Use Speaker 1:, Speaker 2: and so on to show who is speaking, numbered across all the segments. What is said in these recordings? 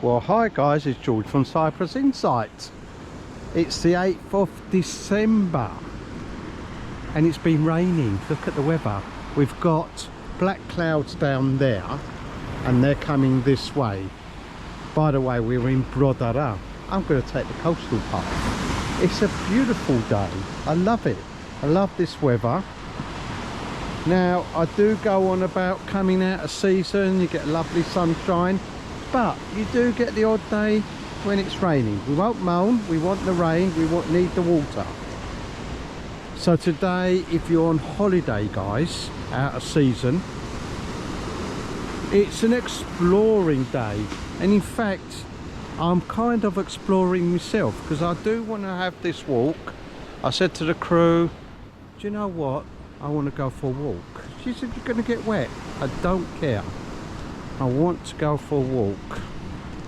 Speaker 1: Well, hi guys, it's George from Cyprus Insight. It's the 8th of December and it's been raining. Look at the weather. We've got black clouds down there and they're coming this way. By the way, we're in Protaras. I'm going to take the coastal path. It's a beautiful day. I love it. I love this weather. Now, I do go on about coming out of season, you get lovely sunshine, but you do get the odd day when it's raining. We won't moan, we want the rain, we need the water. So today, if you're on holiday guys, out of season, it's an exploring day. And in fact, I'm kind of exploring myself because I do want to have this walk. I said to the crew, do you know what? I want to go for a walk. She said, you're going to get wet. I don't care. I want to go for a walk.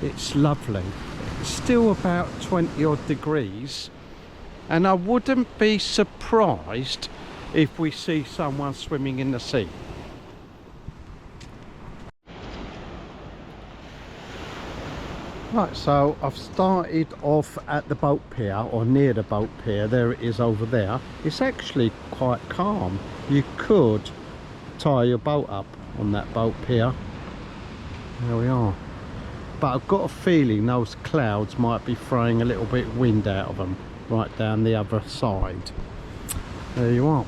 Speaker 1: It's lovely. It's still about 20 odd degrees. And I wouldn't be surprised if we see someone swimming in the sea. Right, so I've started off at the boat pier, or near the boat pier. There it is over there. It's actually quite calm. You could tie your boat up on that boat pier. There we are. But I've got a feeling those clouds might be throwing a little bit of wind out of them right down the other side. There you are.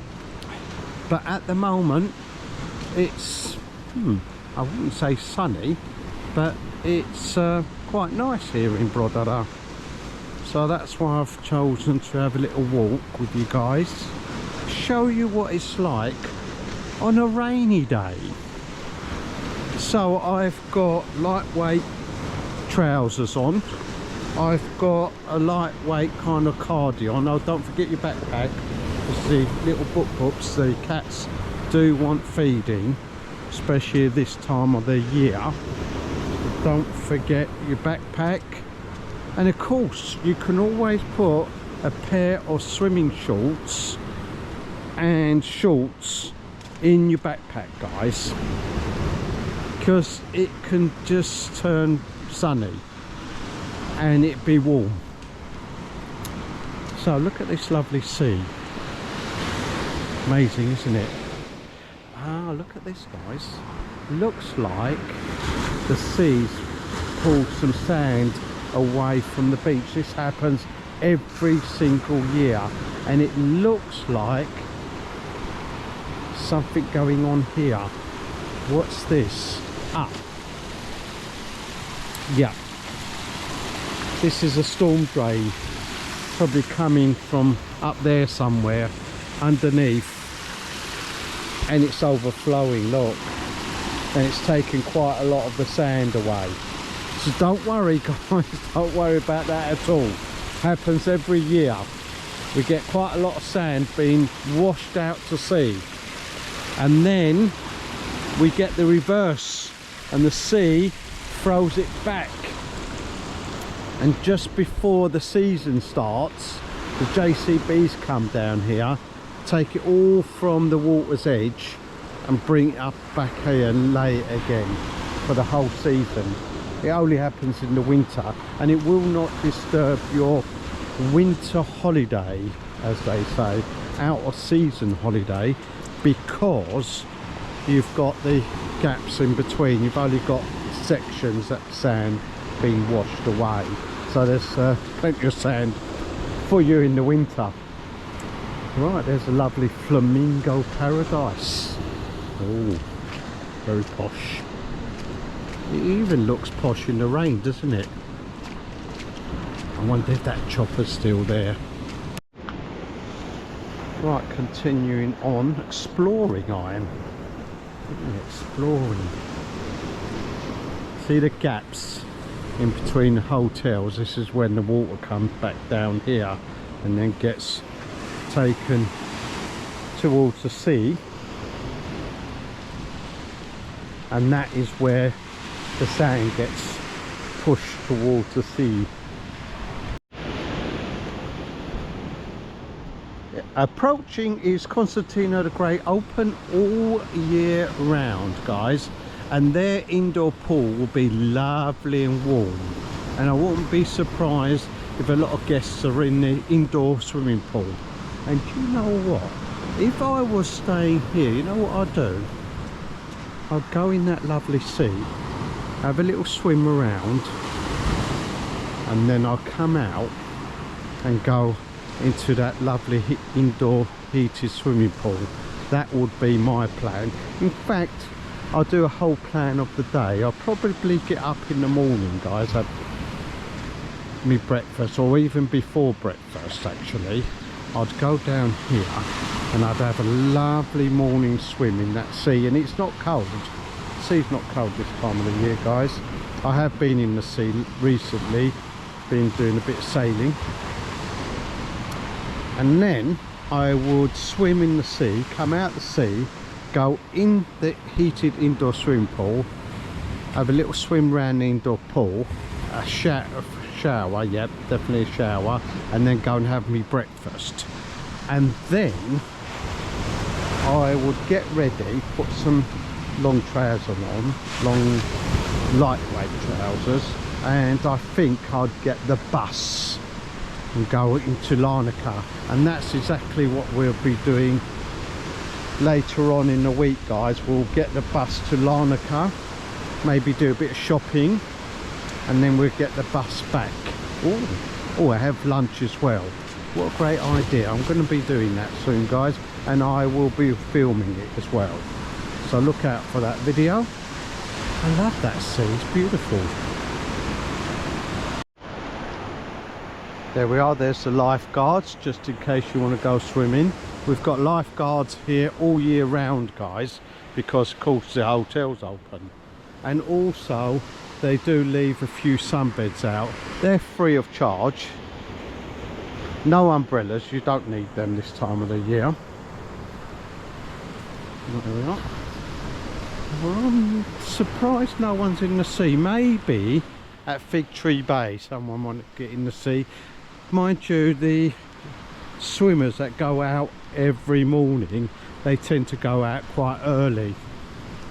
Speaker 1: But at the moment it's I wouldn't say sunny, but it's quite nice here in Protaras. So that's why I've chosen to have a little walk with you guys, show you what it's like on a rainy day. So I've got lightweight trousers on, I've got a lightweight kind of cardigan. Oh, don't forget your backpack, because the little books, the cats do want feeding, especially this time of the year. Don't forget your backpack, and of course you can always put a pair of swimming shorts and shorts in your backpack guys, because it can just turn sunny and it be warm. So look at this lovely sea. Amazing, isn't it? Ah, look at this guys. Looks like the sea's pulled some sand away from the beach. This happens every single year and it looks like something going on here. What's this? Ah, yeah, this is a storm drain, probably coming from up there somewhere underneath, and it's overflowing, look, and it's taken quite a lot of the sand away. So don't worry guys, don't worry about that at all. Happens every year. We get quite a lot of sand being washed out to sea, and then we get the reverse and the sea throws it back. And just before the season starts, the JCBs come down here, take it all from the water's edge and bring it up back here and lay it again for the whole season. It only happens in the winter, and it will not disturb your winter holiday, as they say, out of season holiday, because you've got the gaps in between. You've only got sections that sand being washed away, so there's plenty of sand for you in the winter. Right, there's a lovely flamingo paradise. Oh, very posh. It even looks posh in the rain, doesn't it? I wonder if that chopper's still there. Right, continuing on, exploring I am. Exploring. See the gaps in between the hotels? This is when the water comes back down here and then gets taken towards the sea, and that is where the sand gets pushed towards the sea. Approaching is Constantino the Great, open all year round, guys, and their indoor pool will be lovely and warm, and I wouldn't be surprised if a lot of guests are in the indoor swimming pool. And you know what, if I was staying here, you know what I'd do? I'd go in that lovely sea, have a little swim around, and then I'll come out and go into that lovely indoor heated swimming pool. That would be my plan. In fact, I'll do a whole plan of the day. I'll probably get up in the morning, guys, have me breakfast, or even before breakfast actually. I'd go down here and I'd have a lovely morning swim in that sea, and it's not cold. The sea's not cold this time of the year, guys. I have been in the sea recently, been doing a bit of sailing, and then I would swim in the sea, come out the sea, go in the heated indoor swimming pool, have a little swim around the indoor pool, a shower, yep, definitely a shower, and then go and have me breakfast. And then I would get ready, put some long trousers on, long lightweight trousers, and I think I'd get the bus and go into Larnaca, and that's exactly what we'll be doing later on in the week, guys. We'll get the bus to Larnaca, maybe do a bit of shopping, and then we'll get the bus back. Oh, I have lunch as well. What a great idea. I'm going to be doing that soon, guys, and I will be filming it as well, so look out for that video. I love that sea, it's beautiful. There we are, there's the lifeguards, just in case you want to go swimming. We've got lifeguards here all year round, guys, because of course the hotel's open. And also they do leave a few sunbeds out. They're free of charge. No umbrellas, you don't need them this time of the year. There we are. Well, I'm surprised no one's in the sea. Maybe at Fig Tree Bay someone might get in the sea. Mind you, the swimmers that go out every morning, they tend to go out quite early,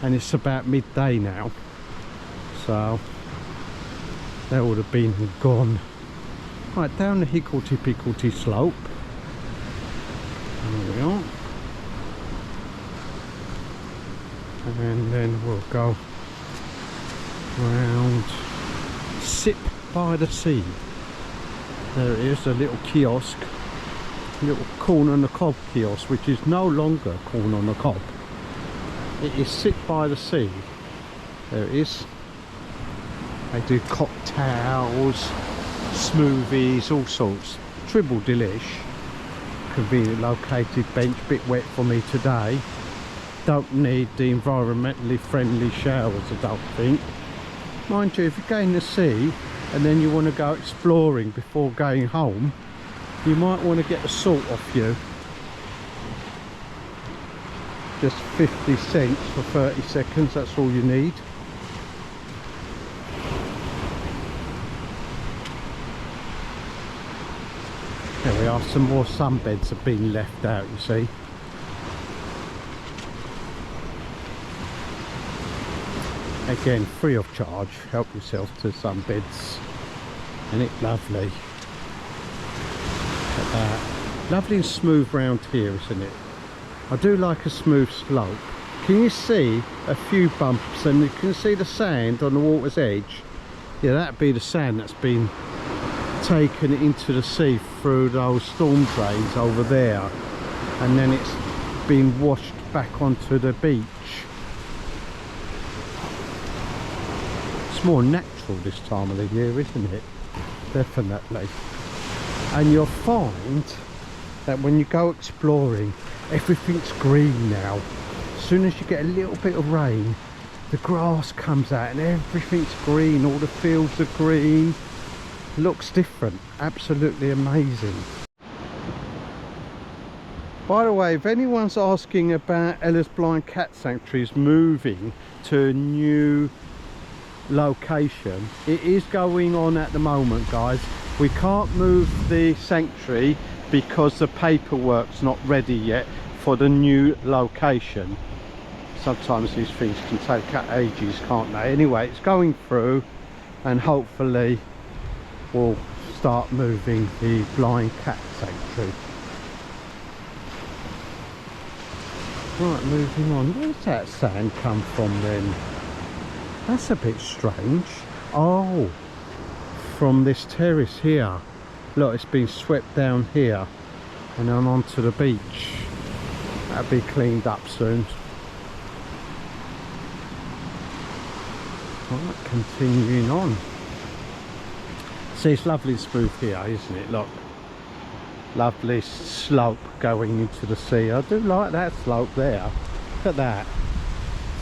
Speaker 1: and it's about midday now, so they would have been gone. Right, down the higgledy-piggledy slope. There we are. And then we'll go round, sip by the sea. There it is, a little kiosk, little corn on the cob kiosk, which is no longer corn on the cob. It is sit by the sea. There it is. They do cocktails, smoothies, all sorts. Triple delish. Convenient located bench, bit wet for me today. Don't need the environmentally friendly showers, I don't think. Mind you, if you go in the sea and then you want to go exploring before going home, you might want to get the salt off you. Just 50 cents for 30 seconds, that's all you need. There we are, some more sunbeds have been left out, you see. Again, free of charge, help yourself to sunbeds. Isn't it lovely? Look at that. Lovely and smooth round here, isn't it? I do like a smooth slope. Can you see a few bumps, and you can see the sand on the water's edge? Yeah, that'd be the sand that's been taken into the sea through those storm drains over there, and then it's been washed back onto the beach. It's more natural this time of the year, isn't it? Definitely. And you'll find that when you go exploring, everything's green now. As soon as you get a little bit of rain, the grass comes out and everything's green, all the fields are green. Looks different, absolutely amazing. By the way, if anyone's asking about Ella's Blind Cat Sanctuary's moving to a new location, it is going on at the moment, guys. We can't move the sanctuary because the paperwork's not ready yet for the new location. Sometimes these things can take ages, can't they? Anyway, it's going through, and hopefully we'll start moving the blind cat sanctuary. Right, moving on. Where's that sand come from then? That's a bit strange. Oh, from this terrace here. Look, it's been swept down here and then onto the beach. That'll be cleaned up soon. Right, continuing on. See, it's lovely smooth here, isn't it? Look, lovely slope going into the sea. I do like that slope there. Look at that.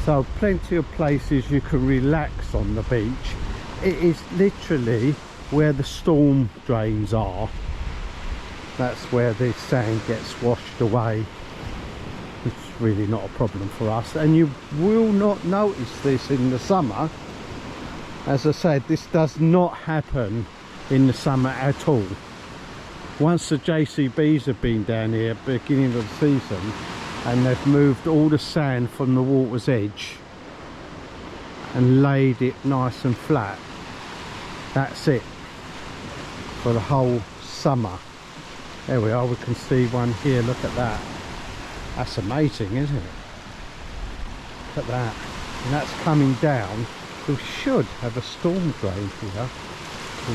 Speaker 1: So plenty of places you can relax on the beach. It is literally where the storm drains are. That's where the sand gets washed away. It's really not a problem for us, and you will not notice this in the summer. As I said, this does not happen in the summer at all. Once the JCBs have been down here beginning of the season and they've moved all the sand from the water's edge and laid it nice and flat, that's it for the whole summer. There we are, we can see one here. Look at that. That's amazing, isn't it? Look at that. And that's coming down. We should have a storm drain here,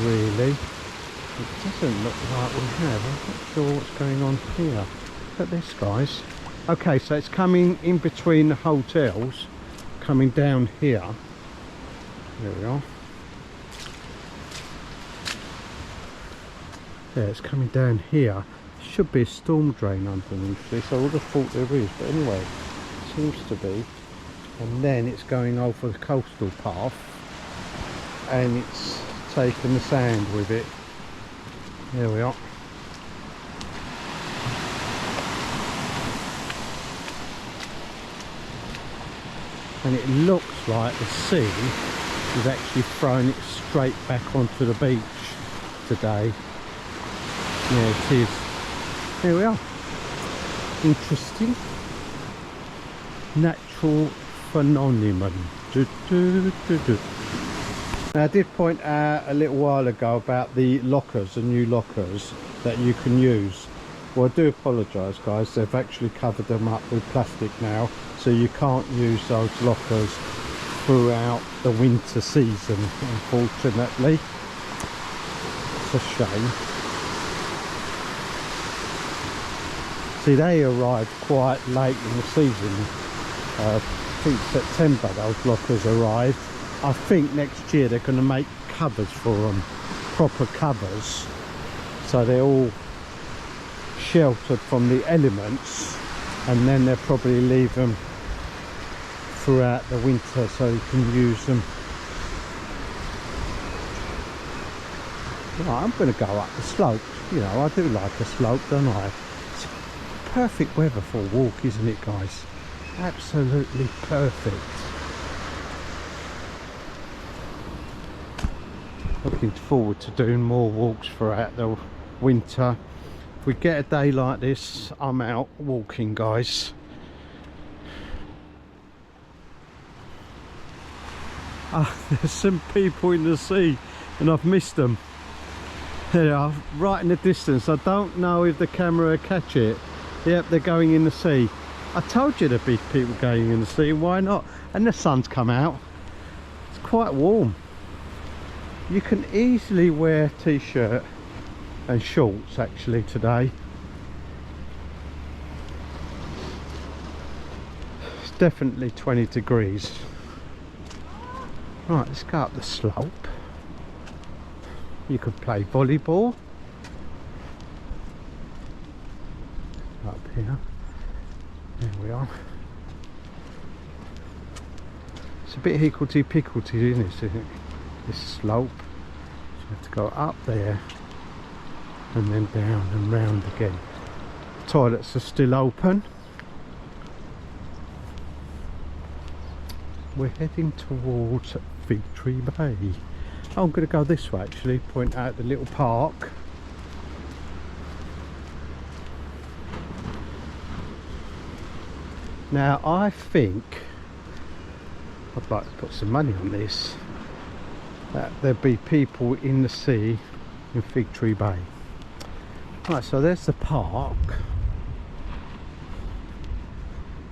Speaker 1: really. It doesn't look like we have. I'm not sure what's going on here. Look at this, guys. Okay, so it's coming in between the hotels, coming down here. There we are. Yeah, it's coming down here. Should be a storm drain underneath this. I would have thought there is, but anyway, it seems to be. And then it's going over the coastal path and it's taken the sand with it. There we are. And it looks like the sea is actually throwing it straight back onto the beach today. Yeah, it is. There we are. Interesting. Natural phenomenon. Now, I did point out a little while ago about the lockers, the new lockers that you can use. Well, I do apologise, guys, they've actually covered them up with plastic now, so you can't use those lockers throughout the winter season, unfortunately. It's a shame. See, they arrived quite late in the season. I think September those lockers arrived. I think next year they're going to make covers for them, proper covers, so they're all sheltered from the elements, and then they'll probably leave them throughout the winter so you can use them. Right, I'm going to go up the slope. You know, I do like a slope, don't I? It's perfect weather for a walk, isn't it, guys? Absolutely perfect. Looking forward to doing more walks throughout the winter. If we get a day like this, I'm out walking, guys. Ah, there's some people in the sea and I've missed them. There they are, right in the distance. I don't know if the camera will catch it. Yep, they're going in the sea. I told you there'd be people going in the sea, why not? And the sun's come out. It's quite warm. You can easily wear a t-shirt and shorts actually today. It's definitely 20 degrees. Right, let's go up the slope. You could play volleyball up here. There we are. It's a bit hickledy-pickledy, isn't it? This slope. So you have to go up there and then down and round again. Toilets are still open. We're heading towards Fig Tree Bay. Oh, I'm going to go this way actually, point out the little park. Now I think I'd like to put some money on this, that there'll be people in the sea in Fig Tree Bay. Right, so there's the park.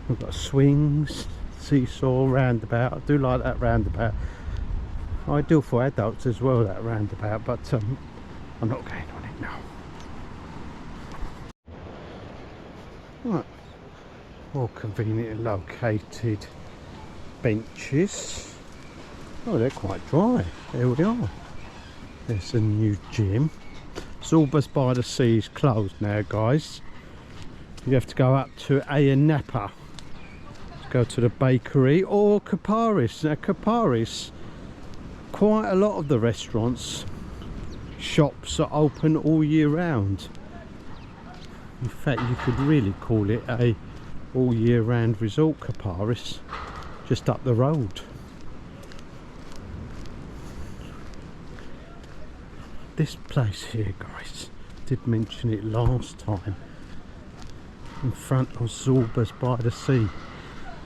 Speaker 1: We've got swings, seesaw, roundabout. I do like that roundabout. Ideal for adults as well, that roundabout, but I'm not going on it now. Right, more conveniently located benches. Oh, they're quite dry. There we are. There's a new gym. Zorbas by the Sea is closed now, guys. You have to go up to Napa to go to the bakery, or Protaras. Now Protaras, quite a lot of the restaurants, shops are open all year round. In fact, you could really call it a all year round resort, Protaras, just up the road. This place here, guys, did mention it last time, in front of Zorbas by the Sea.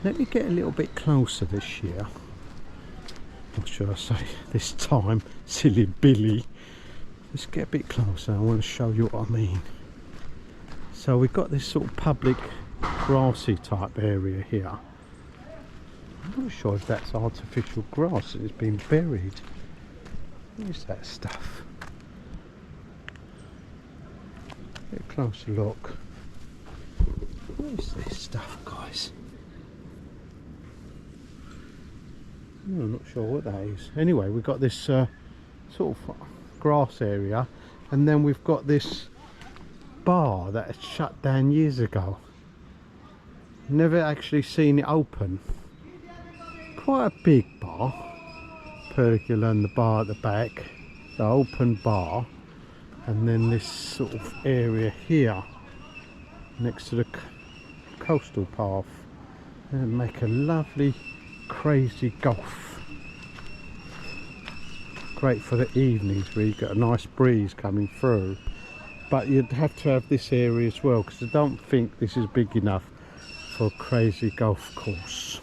Speaker 1: Let me get a little bit closer this year, or should I say this time, silly Billy. Let's get a bit closer. I want to show you what I mean. So we've got this sort of public grassy type area here. I'm not sure if that's artificial grass, it's been buried. What is that stuff? Get a closer look. What is this stuff, guys? I'm not sure what that is. Anyway, we've got this sort of grass area, and then we've got this bar that had shut down years ago. Never actually seen it open. Quite a big bar. Pergola and the bar at the back. The open bar. And then this sort of area here next to the coastal path, and make a lovely crazy golf. Great for the evenings where you get a nice breeze coming through, but you'd have to have this area as well, because I don't think this is big enough for a crazy golf course.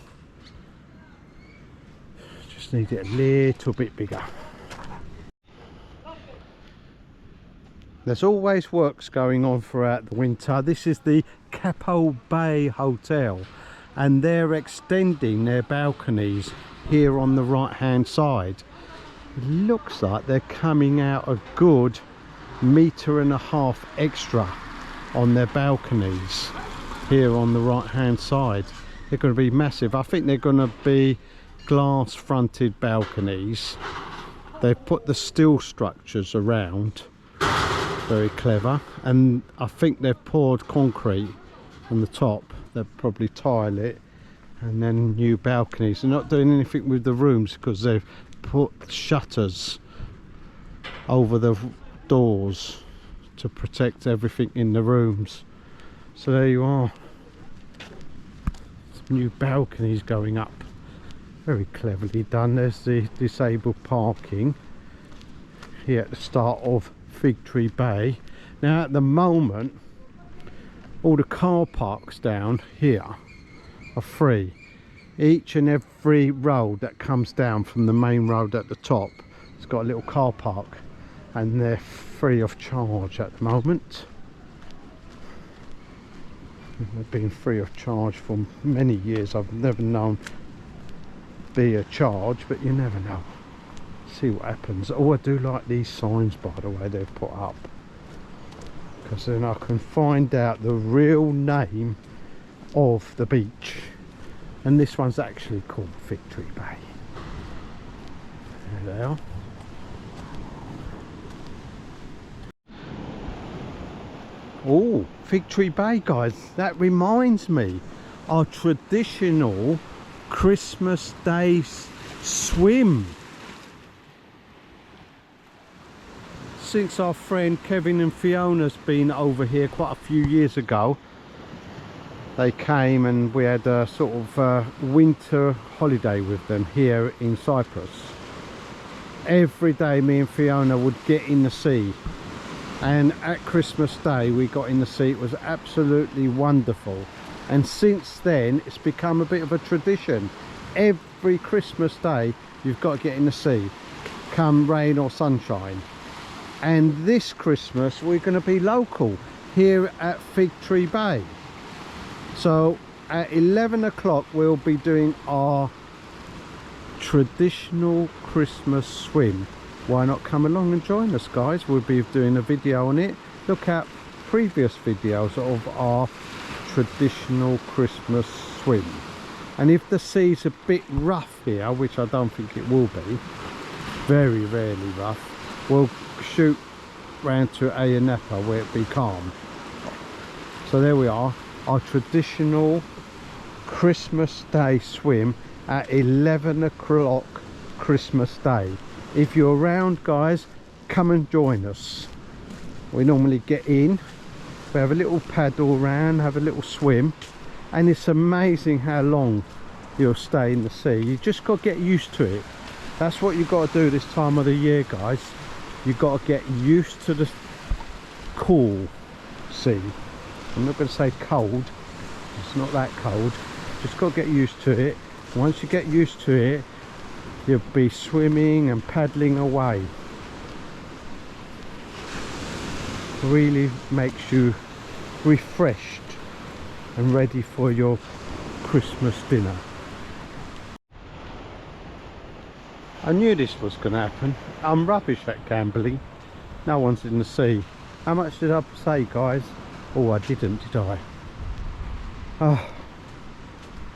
Speaker 1: Just need it a little bit bigger. There's always works going on throughout the winter. This is the Capo Bay Hotel, and they're extending their balconies here on the right hand side. It looks like they're coming out a good 1.5 meters extra on their balconies here on the right hand side. They're going to be massive. I think they're going to be glass fronted balconies. They've put the steel structures around. Very clever, and I think they've poured concrete on the top. They'll probably tile it, and then new balconies. They're not doing anything with the rooms because they've put shutters over the doors to protect everything in the rooms. So there you are, some new balconies going up. Very cleverly done. There's the disabled parking here at the start of Fig Tree Bay. Now at the moment all the car parks down here are free. Each and every road that comes down from the main road at the top, it's got a little car park, and they're free of charge at the moment. They've been free of charge for many years. I've never known be a charge, but you never know. See what happens. Oh, I do like these signs, by the way, they've put up, because then I can find out the real name of the beach, and this one's actually called Fig Tree Bay. There they are. Oh, Fig Tree Bay, guys, that reminds me, our traditional Christmas Day swim. Since our friend Kevin and Fiona's been over here quite a few years ago, they came and we had a sort of winter holiday with them here in Cyprus. Every day me and Fiona would get in the sea, and at Christmas Day we got in the sea. It was absolutely wonderful, and since then it's become a bit of a tradition. Every Christmas Day you've got to get in the sea, come rain or sunshine. And this Christmas we're going to be local here at Fig Tree Bay. So at 11 o'clock we'll be doing our traditional Christmas swim. Why not come along and join us, guys? We'll be doing a video on it. Look at previous videos of our traditional Christmas swim. And if the sea's a bit rough here, which I don't think it will be, very rarely rough, we'll shoot round to Ayanapa where it be calm. So there we are, our traditional Christmas Day swim at 11 o'clock Christmas Day. If you're around, guys, come and join us. We normally get in, we have a little paddle around, have a little swim, and it's amazing how long you'll stay in the sea. You just got to get used to it. That's what you've got to do this time of the year, guys. You've got to get used to the cool sea. I'm not going to say cold, it's not that cold. Just got to get used to it. Once you get used to it, you'll be swimming and paddling away. Really makes you refreshed and ready for your Christmas dinner. I knew this was going to happen. I'm rubbish at gambling. No one's in the sea. How much did I say, guys? Oh, I didn't, did I?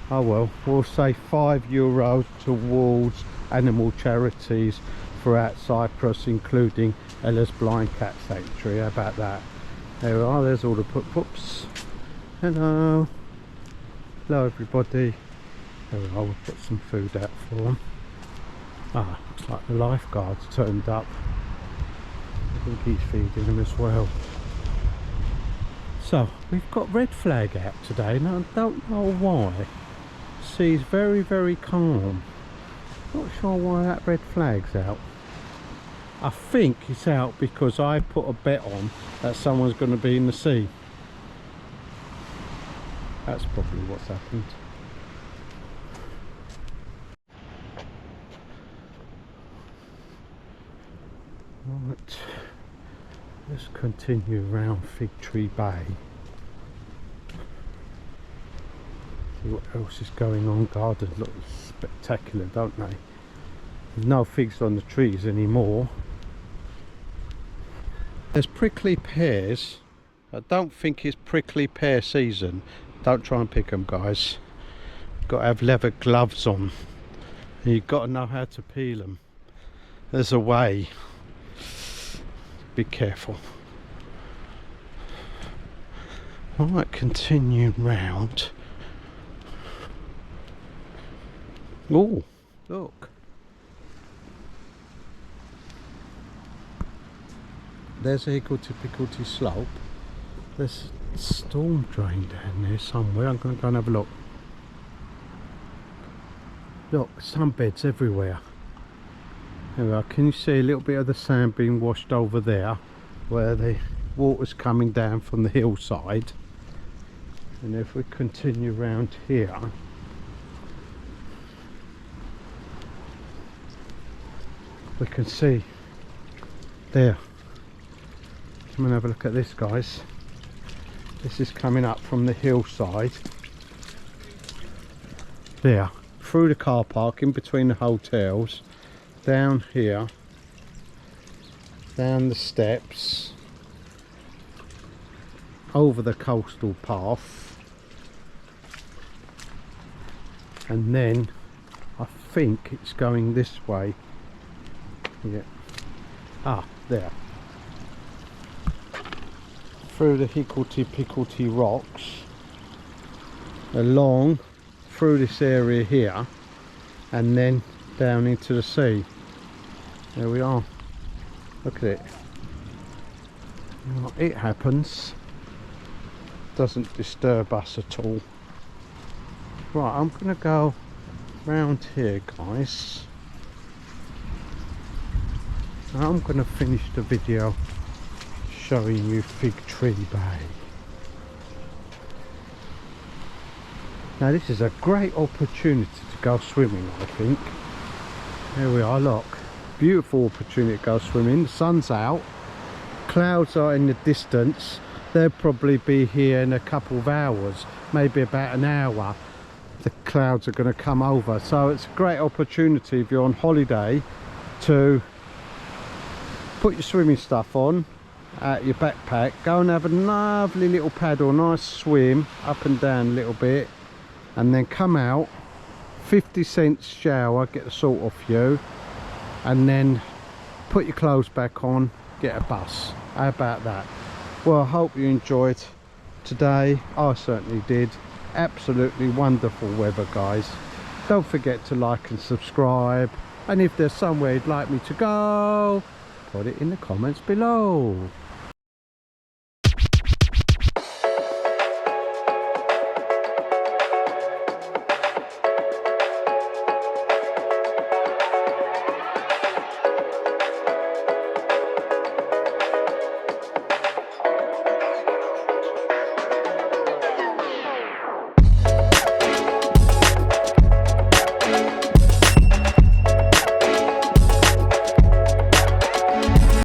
Speaker 1: Oh well, we'll say €5 towards animal charities throughout Cyprus, including Ella's Blind Cat Sanctuary. How about that? There we are, there's all the pups. Hello. Hello everybody. There we are, we'll put some food out for them. Looks like the lifeguard's turned up. I think he's feeding them as well. So, we've got red flag out today, and I don't know why. Sea's very, very calm. Not sure why that red flag's out. I think it's out because I put a bet on that someone's going to be in the sea. That's probably what's happened. Right, let's continue around Fig Tree Bay. See what else is going on. Gardens look spectacular, don't they? There's no figs on the trees anymore. There's prickly pears. I don't think it's prickly pear season. Don't try and pick them, guys. You've got to have leather gloves on. And you've got to know how to peel them. There's a way. Be careful. Right, continue round. Oh, look. There's a higgledy-piggledy slope. There's a storm drain down there somewhere. I'm going to go and have a look. Look, sunbeds everywhere. There we are. Can you see a little bit of the sand being washed over there where the water's coming down from the hillside? And if we continue round here, we can see there. Come and have a look at this, guys. This is coming up from the hillside there, through the car park, in between the hotels, down here, down the steps, over the coastal path, and then I think it's going this way. Yeah. There. Through the higgledy-piggledy rocks, along through this area here and then down into the sea. There we are. Look at it. Well, it happens. Doesn't disturb us at all. Right, I'm gonna go round here, guys. I'm gonna finish the video showing you Fig Tree Bay. Now this is a great opportunity to go swimming, I think. There we are, look. Beautiful opportunity to go swimming. The sun's out. Clouds are in the distance. They'll probably be here in a couple of hours, maybe about an hour. The clouds are going to come over. So it's a great opportunity if you're on holiday to put your swimming stuff on out your backpack, go and have a lovely little paddle, nice swim up and down a little bit, and then come out, 50 cents shower, get the salt off you, and then put your clothes back on, get a bus. How about that? Well, I hope you enjoyed today. I certainly did. Absolutely wonderful weather, guys. Don't forget to like and subscribe, and if there's somewhere you'd like me to go, put it in the comments below.